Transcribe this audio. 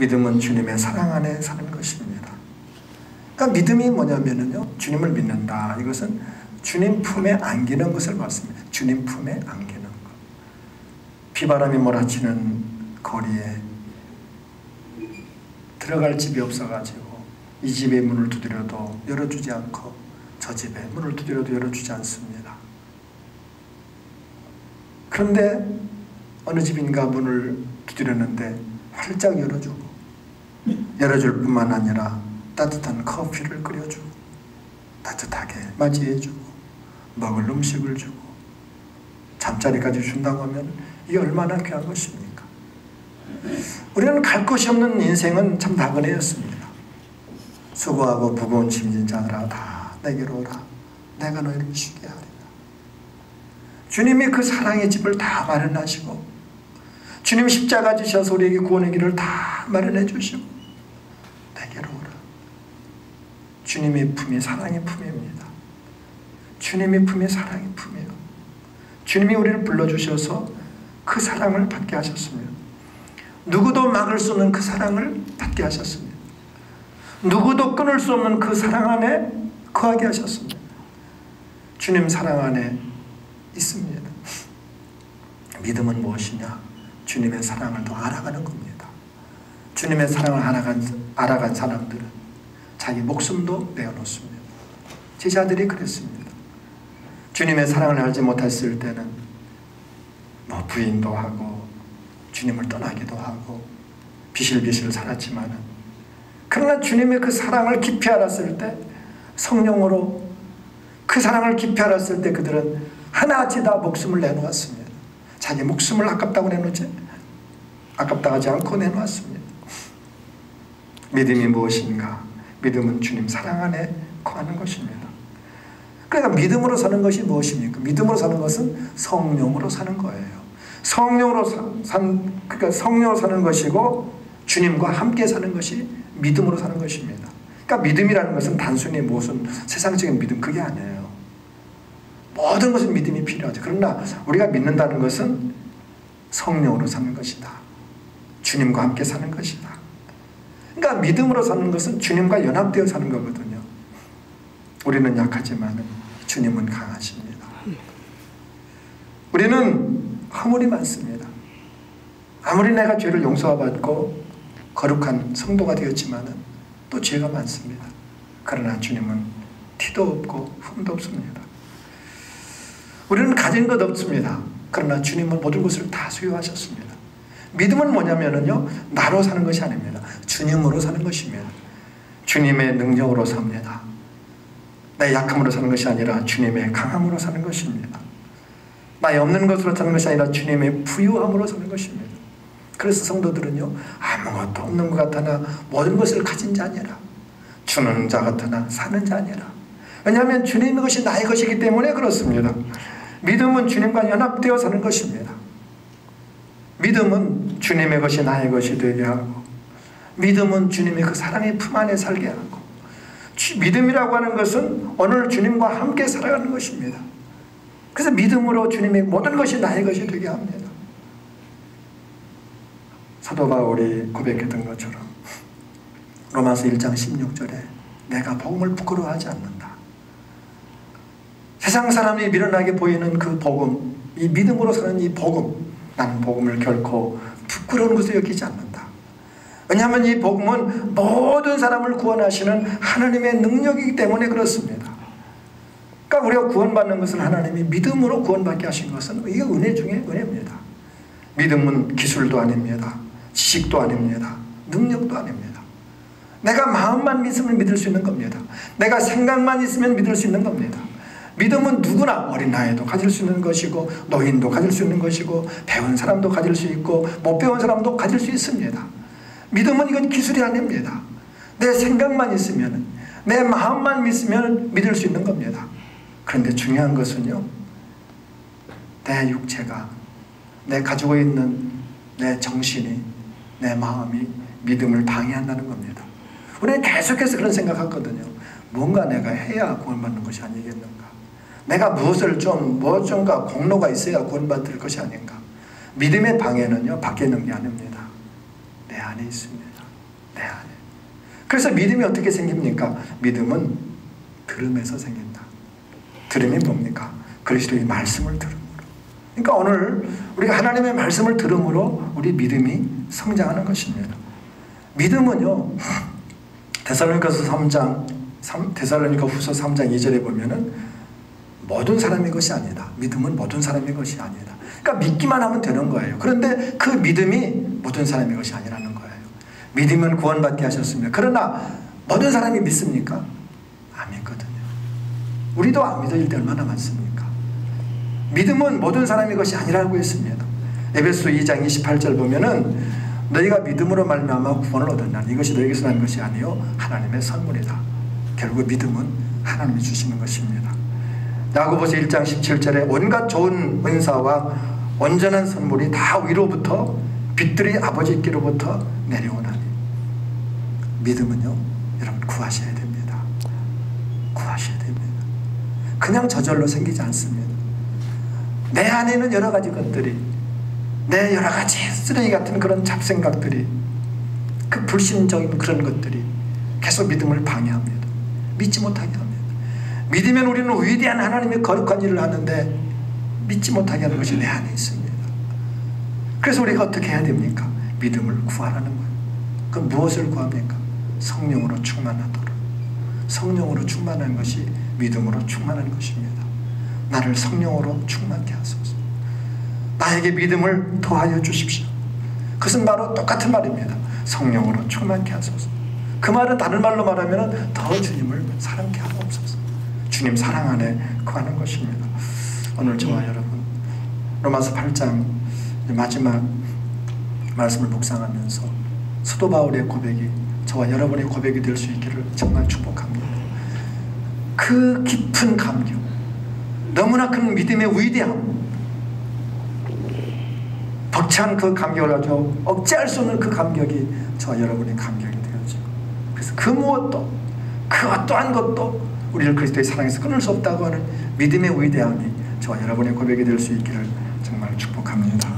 믿음은 주님의 사랑 안에 사는 것입니다. 그러니까 믿음이 뭐냐면요, 주님을 믿는다. 이것은 주님 품에 안기는 것을 말씀합니다. 주님 품에 안기는 것. 비바람이 몰아치는 거리에 들어갈 집이 없어가지고 이 집의 문을 두드려도 열어주지 않고 저 집의 문을 두드려도 열어주지 않습니다. 그런데 어느 집인가 문을 두드렸는데 활짝 열어주고, 열어줄 뿐만 아니라 따뜻한 커피를 끓여주고 따뜻하게 맞이해주고 먹을 음식을 주고 잠자리까지 준다고 하면 이게 얼마나 귀한 것입니까? 우리는 갈 곳이 없는 인생은 참 나그네였습니다. 수고하고 무거운 짐진 자들아 다 내게로 오라. 내가 너희를 쉬게 하리라. 주님이 그 사랑의 집을 다 마련하시고, 주님 십자가 지셔서 우리에게 구원의 길을 다 마련해 주시고, 내게로 오라. 주님의 품이 사랑의 품입니다. 주님의 품이 사랑의 품이에요. 주님이 우리를 불러주셔서 그 사랑을 받게 하셨습니다. 누구도 막을 수 없는 그 사랑을 받게 하셨습니다. 누구도 끊을 수 없는 그 사랑 안에 거하게 하셨습니다. 주님 사랑 안에 있습니다. 믿음은 무엇이냐? 주님의 사랑을 더 알아가는 겁니다. 주님의 사랑을 알아간 사람들은 자기 목숨도 내어놓습니다. 제자들이 그랬습니다. 주님의 사랑을 알지 못했을 때는 부인도 하고 주님을 떠나기도 하고 비실비실 살았지만은, 그러나 주님의 그 사랑을 깊이 알았을 때, 성령으로 그 사랑을 깊이 알았을 때 그들은 하나같이 다 목숨을 내놓았습니다. 자기 목숨을 아깝다고 내놓지, 아깝다 하지 않고 내놓았습니다. 믿음이 무엇인가? 믿음은 주님 사랑 안에 거하는 것입니다. 그러니까 믿음으로 사는 것이 무엇입니까? 믿음으로 사는 것은 성령으로 사는 거예요. 그러니까 성령으로 사는 것이고 주님과 함께 사는 것이 믿음으로 사는 것입니다. 그러니까 믿음이라는 것은 단순히 무슨 세상적인 믿음, 그게 아니에요. 모든 것은 믿음이 필요하죠. 그러나 우리가 믿는다는 것은 성령으로 사는 것이다. 주님과 함께 사는 것이다. 그러니까 믿음으로 사는 것은 주님과 연합되어 사는 거거든요. 우리는 약하지만 주님은 강하십니다. 우리는 허물이 많습니다. 아무리 내가 죄를 용서받고 거룩한 성도가 되었지만 또 죄가 많습니다. 그러나 주님은 티도 없고 흠도 없습니다. 우리는 가진 것 없습니다. 그러나 주님은 모든 것을 다 소유하셨습니다. 믿음은 뭐냐면요, 나로 사는 것이 아닙니다. 주님으로 사는 것입니다. 주님의 능력으로 삽니다. 내 약함으로 사는 것이 아니라 주님의 강함으로 사는 것입니다. 나의 없는 것으로 사는 것이 아니라 주님의 부유함으로 사는 것입니다. 그래서 성도들은요, 아무것도 없는 것 같으나 모든 것을 가진 자니라. 주는 자 같으나 사는 자니라. 왜냐하면 주님의 것이 나의 것이기 때문에 그렇습니다. 믿음은 주님과 연합되어 사는 것입니다. 믿음은 주님의 것이 나의 것이 되게 하고, 믿음은 주님의 그 사랑의 품 안에 살게 하고, 믿음이라고 하는 것은 오늘 주님과 함께 살아가는 것입니다. 그래서 믿음으로 주님의 모든 것이 나의 것이 되게 합니다. 사도 바울이 고백했던 것처럼 로마서 1장 16절에 내가 복음을 부끄러워하지 않는다. 세상 사람이 미련하게 보이는 그 복음, 이 믿음으로 사는 이 복음, 나는 복음을 결코 부끄러운 것으로 여기지 않는다. 왜냐하면 이 복음은 모든 사람을 구원하시는 하나님의 능력이기 때문에 그렇습니다. 그러니까 우리가 구원받는 것은 하나님이 믿음으로 구원받게 하신 것은 이게 은혜 중에 은혜입니다. 믿음은 기술도 아닙니다. 지식도 아닙니다. 능력도 아닙니다. 내가 마음만 있으면 믿을 수 있는 겁니다. 내가 생각만 있으면 믿을 수 있는 겁니다. 믿음은 누구나 어린 나이도 가질 수 있는 것이고, 노인도 가질 수 있는 것이고, 배운 사람도 가질 수 있고, 못 배운 사람도 가질 수 있습니다. 믿음은 이건 기술이 아닙니다. 내 생각만 있으면, 내 마음만 믿으면 믿을 수 있는 겁니다. 그런데 중요한 것은요, 내 육체가, 내 가지고 있는 내 정신이, 내 마음이 믿음을 방해한다는 겁니다. 우리는 계속해서 그런 생각하거든요. 뭔가 내가 해야 구원받는 것이 아니겠는가? 내가 무엇을 뭔가 공로가 있어야 구원받을 것이 아닌가? 믿음의 방해는요, 밖에 있는 게 아닙니다. 내 안에 안에 있습니다. 내 안에. 그래서 믿음이 어떻게 생깁니까? 믿음은 들음에서 생긴다. 들음이 뭡니까? 그리스도의 말씀을 들음으로. 그러니까 오늘 우리가 하나님의 말씀을 들음으로 우리 믿음이 성장하는 것입니다. 믿음은요, 데살로니가서 3장, 데살로니가 후서 3장 2절에 보면은 모든 사람의 것이 아니다. 믿음은 모든 사람의 것이 아니다. 그러니까 믿기만 하면 되는 거예요. 그런데 그 믿음이 모든 사람의 것이 아니라는 거예요. 믿으면 구원받게 하셨습니다. 그러나 모든 사람이 믿습니까? 안 믿거든요. 우리도 안 믿을 때 얼마나 많습니까? 믿음은 모든 사람의 것이 아니라고 했습니다. 에베소 2장 28절 보면은 너희가 믿음으로 말미암아 구원을 얻었나니 이것이 너희에게서 난 것이 아니요 하나님의 선물이다. 결국 믿음은 하나님이 주시는 것입니다. 야고보서 1장 17절에 온갖 좋은 은사와 온전한 선물이 다 위로부터 빛들이 아버지께로부터 내려오나니. 믿음은요, 여러분 구하셔야 됩니다. 구하셔야 됩니다. 그냥 저절로 생기지 않습니다. 내 안에는 여러 가지 것들이, 내 여러 가지 쓰레기 같은 그런 잡생각들이, 그 불신적인 그런 것들이 계속 믿음을 방해합니다. 믿지 못하게 합니다. 믿으면 우리는 위대한 하나님의 거룩한 일을 하는데 믿지 못하게 하는 것이 내 안에 있습니다. 그래서 우리가 어떻게 해야 됩니까? 믿음을 구하라는 거예요. 그럼 무엇을 구합니까? 성령으로 충만하도록. 성령으로 충만한 것이 믿음으로 충만한 것입니다. 나를 성령으로 충만케 하소서. 나에게 믿음을 더하여 주십시오. 그것은 바로 똑같은 말입니다. 성령으로 충만케 하소서. 그 말은 다른 말로 말하면 더 주님을 사랑케 하옵소서. 주님 사랑 안에 거하는 것입니다. 오늘 저와 여러분 로마서 8장 마지막 말씀을 묵상하면서 사도 바울의 고백이 저와 여러분의 고백이 될 수 있기를 정말 축복합니다. 그 깊은 감격, 너무나 큰 믿음의 위대함, 벅찬 그 감격을 가지고 억제할 수 없는 그 감격이 저와 여러분의 감격이 되어지고, 그래서 그 무엇도 그 어떠한 것도 우리를 그리스도의 사랑에서 끊을 수 없다고 하는 믿음의 위대함이 저와 여러분의 고백이 될 수 있기를 정말 축복합니다.